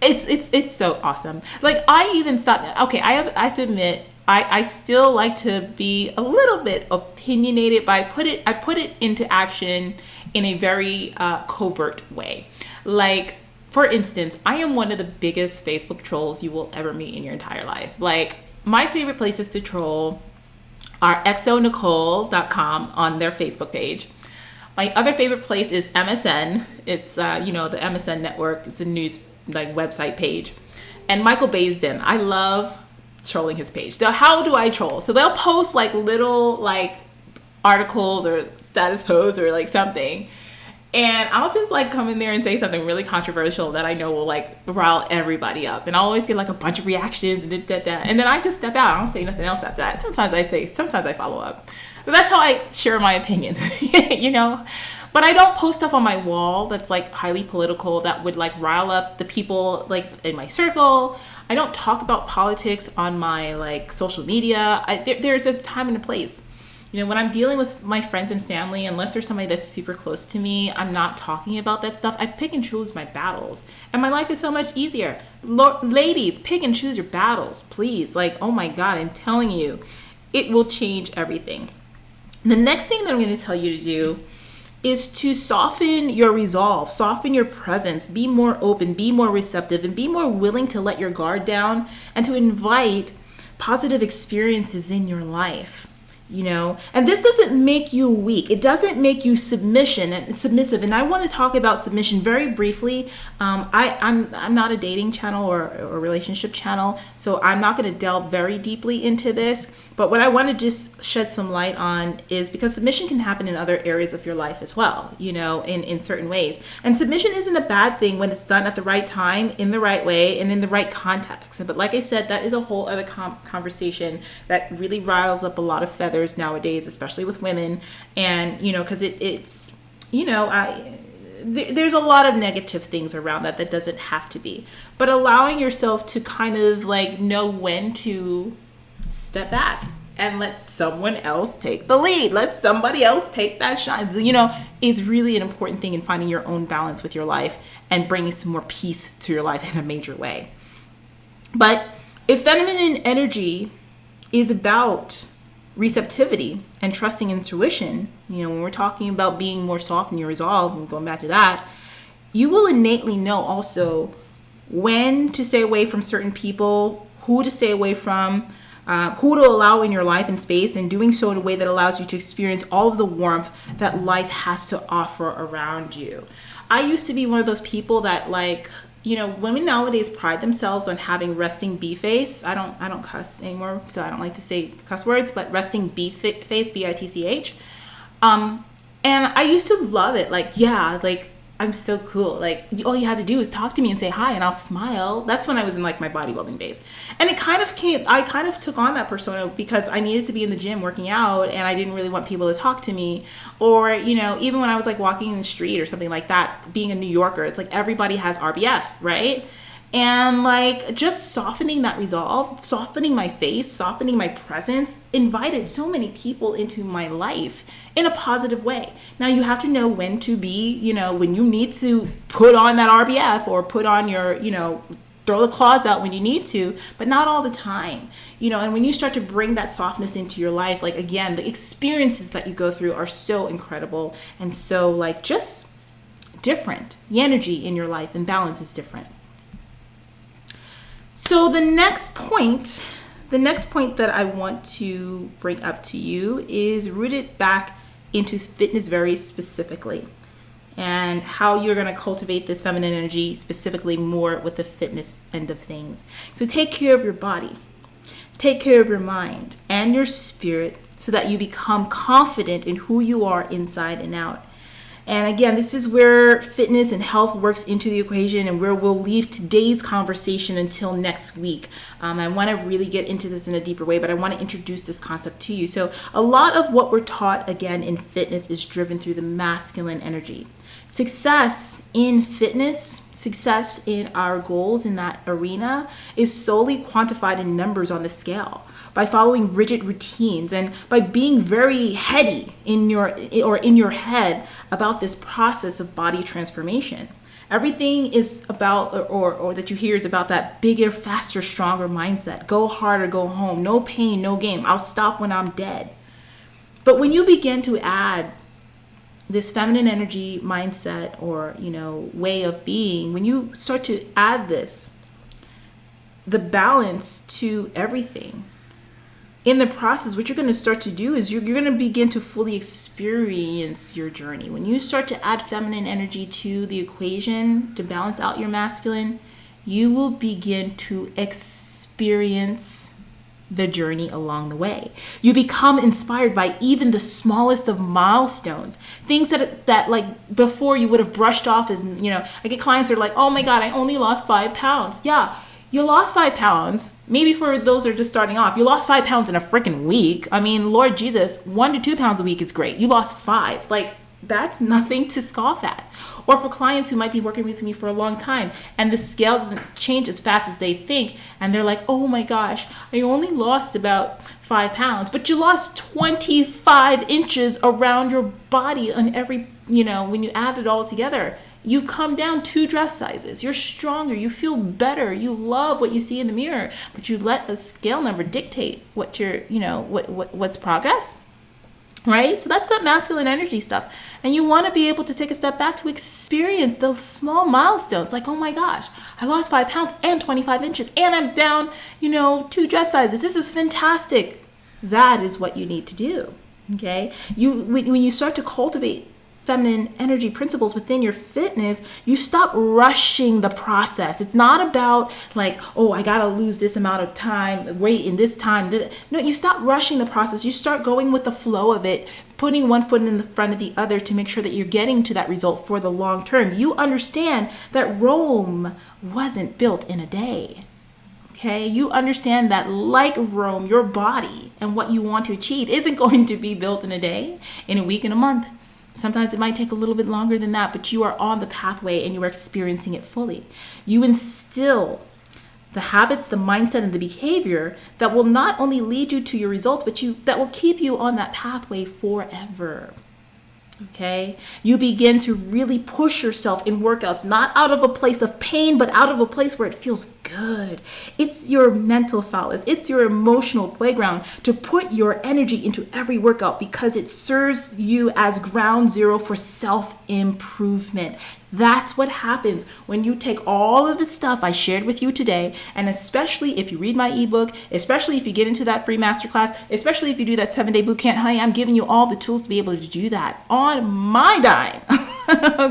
it's so awesome. I even stopped. Okay, I have to admit, I still like to be a little bit opinionated, but I put it into action in a very covert way. For instance, I am one of the biggest Facebook trolls you will ever meet in your entire life. My favorite places to troll are exonicole.com on their Facebook page. My other favorite place is MSN. It's, the MSN network. It's a news website page. And Michael Baisden. I love trolling his page. Now, how do I troll? So they'll post little articles or status posts or something. And I'll just come in there and say something really controversial that I know will rile everybody up. And I'll always get a bunch of reactions and and then I just step out. I don't say nothing else after that. Sometimes I follow up. But that's how I share my opinions, But I don't post stuff on my wall that's highly political that would rile up the people in my circle. I don't talk about politics on my social media. There's a time and a place. When I'm dealing with my friends and family, unless there's somebody that's super close to me, I'm not talking about that stuff. I pick and choose my battles. And my life is so much easier. Ladies, pick and choose your battles, please. Like, oh my God, I'm telling you, it will change everything. The next thing that I'm going to tell you to do is to soften your resolve, soften your presence, be more open, be more receptive, and be more willing to let your guard down and to invite positive experiences in your life. And this doesn't make you weak. It doesn't make you submissive. And I want to talk about submission very briefly. I'm not a dating channel or a relationship channel, so I'm not going to delve very deeply into this. But what I want to just shed some light on is because submission can happen in other areas of your life as well, in certain ways. And submission isn't a bad thing when it's done at the right time, in the right way, and in the right context. But like I said, that is a whole other conversation that really riles up a lot of feathers nowadays, especially with women. And because there's a lot of negative things around that doesn't have to be, but allowing yourself to kind of like know when to step back and let someone else take the lead, let somebody else take that shine, is really an important thing in finding your own balance with your life and bringing some more peace to your life in a major way. But if feminine energy is about receptivity and trusting intuition, when we're talking about being more soft in your resolve and going back to that, you will innately know also when to stay away from certain people, who to stay away from, who to allow in your life and space, and doing so in a way that allows you to experience all of the warmth that life has to offer around you. I used to be one of those people that women nowadays pride themselves on having resting bee face. I don't cuss anymore, so I don't like to say cuss words, but resting bee face, BITCH. And I used to love it. I'm so cool. All you had to do is talk to me and say hi and I'll smile. That's when I was in my bodybuilding days. And I kind of took on that persona because I needed to be in the gym working out and I didn't really want people to talk to me. Or, even when I was walking in the street or something like that, being a New Yorker, it's everybody has RBF, right? And just softening that resolve, softening my face, softening my presence, invited so many people into my life in a positive way. Now you have to know when to be, when you need to put on that RBF or put on your, throw the claws out when you need to, but not all the time, and when you start to bring that softness into your life, again, the experiences that you go through are so incredible and so just different. The energy in your life and balance is different. So the next point that I want to bring up to you is rooted back into fitness very specifically and how you're going to cultivate this feminine energy specifically more with the fitness end of things. So take care of your body, take care of your mind and your spirit so that you become confident in who you are inside and out. And again, this is where fitness and health works into the equation and where we'll leave today's conversation until next week. I want to really get into this in a deeper way, but I want to introduce this concept to you. So a lot of what we're taught, again, in fitness is driven through the masculine energy. Success in fitness, success in our goals in that arena is solely quantified in numbers on the scale, by following rigid routines and by being very heady in your head about this process of body transformation. Everything is about, or that you hear is about that bigger, faster, stronger mindset. Go hard or go home. No pain, no gain. I'll stop when I'm dead. But when you begin to add this feminine energy mindset or, way of being, when you start to add the balance to everything, in the process, what you're going to start to do is you're going to begin to fully experience your journey. When you start to add feminine energy to the equation to balance out your masculine, you will begin to experience the journey along the way. You become inspired by even the smallest of milestones, things that before you would have brushed off as, I get clients that are like, oh my God, I only lost 5 pounds. Yeah. You lost 5 pounds. Maybe for those who are just starting off, you lost 5 pounds in a freaking week. I mean, Lord Jesus, 1 to 2 pounds a week is great. You lost 5. that's nothing to scoff at. Or for clients who might be working with me for a long time and the scale doesn't change as fast as they think, and they're like, oh my gosh, I only lost about 5 pounds, but you lost 25 inches around your body on every, when you add it all together. You've come down 2 dress sizes. You're stronger. You feel better. You love what you see in the mirror, but you let a scale number dictate what what's progress. Right? So that's that masculine energy stuff. And you want to be able to take a step back to experience the small milestones. Like, oh my gosh, I lost 5 pounds and 25 inches and I'm down, 2 dress sizes. This is fantastic. That is what you need to do. Okay? When you start to cultivate feminine energy principles within your fitness, you stop rushing the process. It's not about like, oh, I gotta lose this amount of time, weight in this time. No, you stop rushing the process. You start going with the flow of it, putting one foot in the front of the other to make sure that you're getting to that result for the long term. You understand that Rome wasn't built in a day. Okay, you understand that like Rome, your body and what you want to achieve isn't going to be built in a day, in a week, in a month. Sometimes it might take a little bit longer than that, but you are on the pathway and you are experiencing it fully. You instill the habits, the mindset, and the behavior that will not only lead you to your results, but that will keep you on that pathway forever. Okay? You begin to really push yourself in workouts, not out of a place of pain, but out of a place where it feels good. It's your mental solace. It's your emotional playground to put your energy into every workout because it serves you as ground zero for self-improvement. That's what happens when you take all of the stuff I shared with you today, and especially if you read my ebook, especially if you get into that free masterclass, especially if you do that 7-day bootcamp. Honey, I'm giving you all the tools to be able to do that on my dime.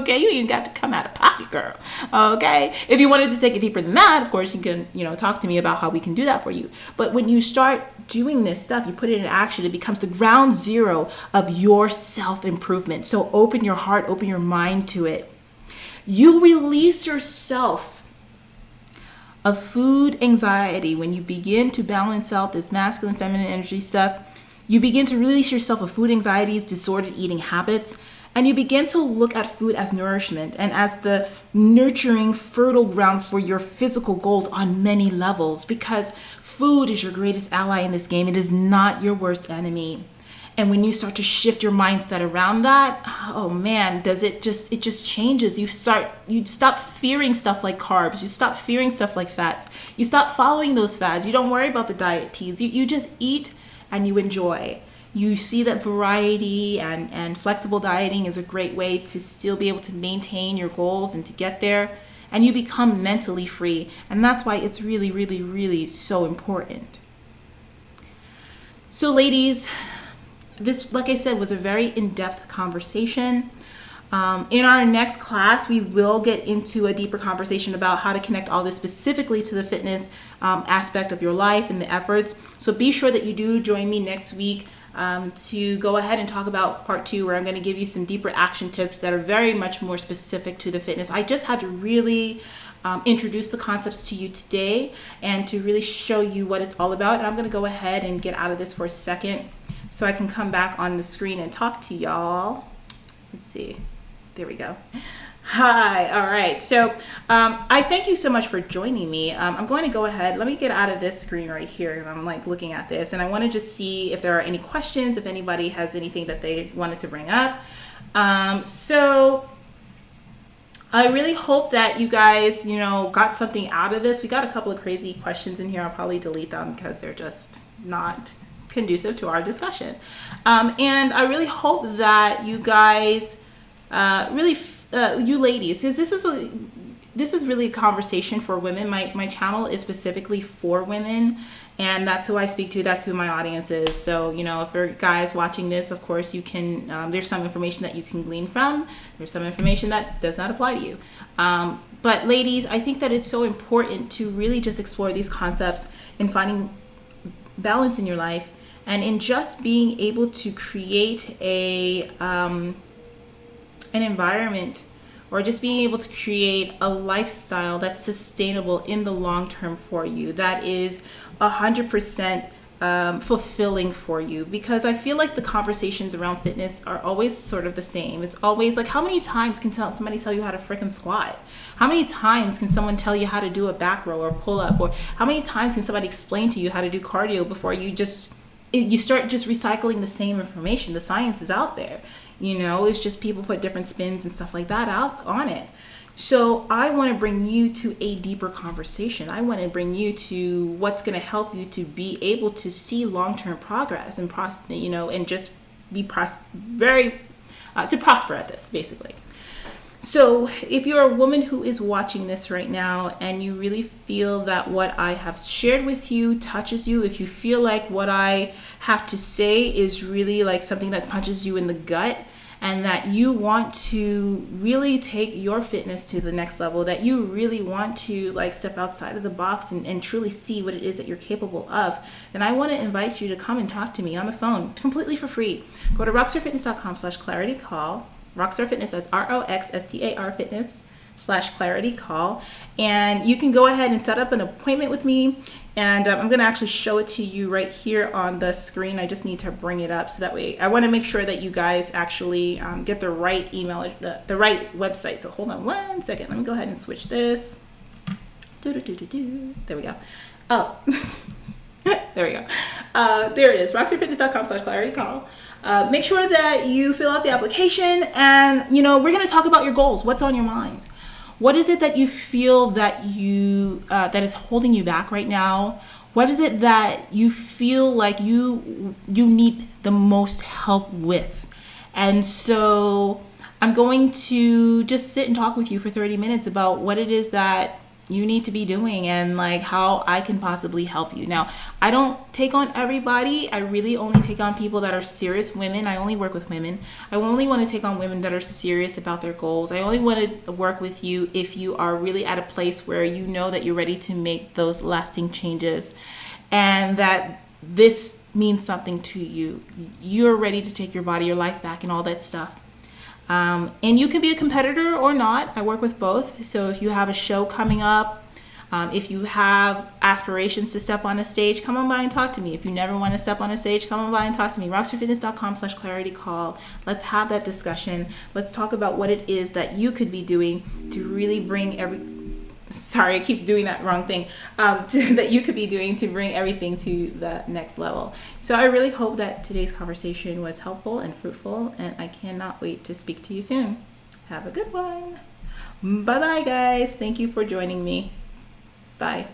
Okay, you even got to come out of pocket, girl. Okay, if you wanted to take it deeper than that, of course you can, talk to me about how we can do that for you. But when you start doing this stuff, you put it in action, it becomes the ground zero of your self-improvement. So open your heart, open your mind to it. You release yourself of food anxiety when you begin to balance out this masculine, feminine energy stuff. You begin to release yourself of food anxieties, disordered eating habits, and you begin to look at food as nourishment and as the nurturing, fertile ground for your physical goals on many levels, because food is your greatest ally in this game. It is not your worst enemy. And when you start to shift your mindset around that, oh man, it just changes. You stop fearing stuff like carbs. You stop fearing stuff like fats. You stop following those fads. You don't worry about the diet teas. You just eat and you enjoy. You see that variety and flexible dieting is a great way to still be able to maintain your goals and to get there. And you become mentally free. And that's why it's really, really, really so important. So ladies, this, like I said, was a very in-depth conversation. In our next class, we will get into a deeper conversation about how to connect all this specifically to the fitness aspect of your life and the efforts. So be sure that you do join me next week to go ahead and talk about part 2, where I'm going to give you some deeper action tips that are very much more specific to the fitness. I just had to really introduce the concepts to you today and to really show you what it's all about. And I'm going to go ahead and get out of this for a second so I can come back on the screen and talk to y'all. Let's see. There we go. Hi. All right. So I thank you so much for joining me. I'm going to go ahead. Let me get out of this screen right here because I'm like looking at this, and I want to just see if there are any questions, if anybody has anything that they wanted to bring up. So I really hope that you guys, got something out of this. We got a couple of crazy questions in here. I'll probably delete them because they're just not conducive to our discussion. And I really hope that you guys you ladies, because this is really a conversation for women. My channel is specifically for women, and that's who I speak to. That's who my audience is. So, if you're guys watching this, of course you can, there's some information that you can glean from. There's some information that does not apply to you. But ladies, I think that it's so important to really just explore these concepts in finding balance in your life, and in just being able to create an environment, or just being able to create a lifestyle that's sustainable in the long term for you, that is 100% fulfilling for you, because I feel like the conversations around fitness are always sort of the same. It's always like, how many times can somebody tell you how to freaking squat? How many times can someone tell you how to do a back row or pull up? Or how many times can somebody explain to you how to do cardio before you start just recycling the same information? The science is out there. It's just people put different spins and stuff like that out on it. So I want to bring you to a deeper conversation. I want to bring you to what's going to help you to be able to see long-term progress and and just be to prosper at this, basically. So if you're a woman who is watching this right now and you really feel that what I have shared with you touches you, if you feel like what I have to say is really like something that punches you in the gut, and that you want to really take your fitness to the next level, that you really want to like step outside of the box and truly see what it is that you're capable of, then I want to invite you to come and talk to me on the phone completely for free. Go to rockstarfitness.com/claritycall. Rockstar Fitness as ROXSTAR Fitness/clarity call, and you can go ahead and set up an appointment with me, and I'm going to actually show it to you right here on the screen. I just need to bring it up so that way I want to make sure that you guys actually get the right email, the right website. So hold on one second, let me go ahead and switch this. There we go. Oh there we go. There it is, rockstarfitness.com/clarity call. Make sure that you fill out the application, and we're going to talk about your goals. What's on your mind? What is it that you feel that that is holding you back right now? What is it that you feel like you need the most help with? And so I'm going to just sit and talk with you for 30 minutes about what it is that you need to be doing and like how I can possibly help you. Now, I don't take on everybody. I really only take on people that are serious women. I only work with women. I only want to take on women that are serious about their goals. I only want to work with you if you are really at a place where you know that you're ready to make those lasting changes and that this means something to you. You're ready to take your body, your life back, and all that stuff. And you can be a competitor or not. I work with both. So if you have a show coming up, if you have aspirations to step on a stage, come on by and talk to me. If you never want to step on a stage, come on by and talk to me. rockstarfitness.com/clarity call. Let's have that discussion. Let's talk about what it is that you could be doing to really bring Sorry, I keep doing that wrong thing. That you could be doing to bring everything to the next level. So I really hope that today's conversation was helpful and fruitful, and I cannot wait to speak to you soon. Have a good one. Bye-bye, guys. Thank you for joining me. Bye.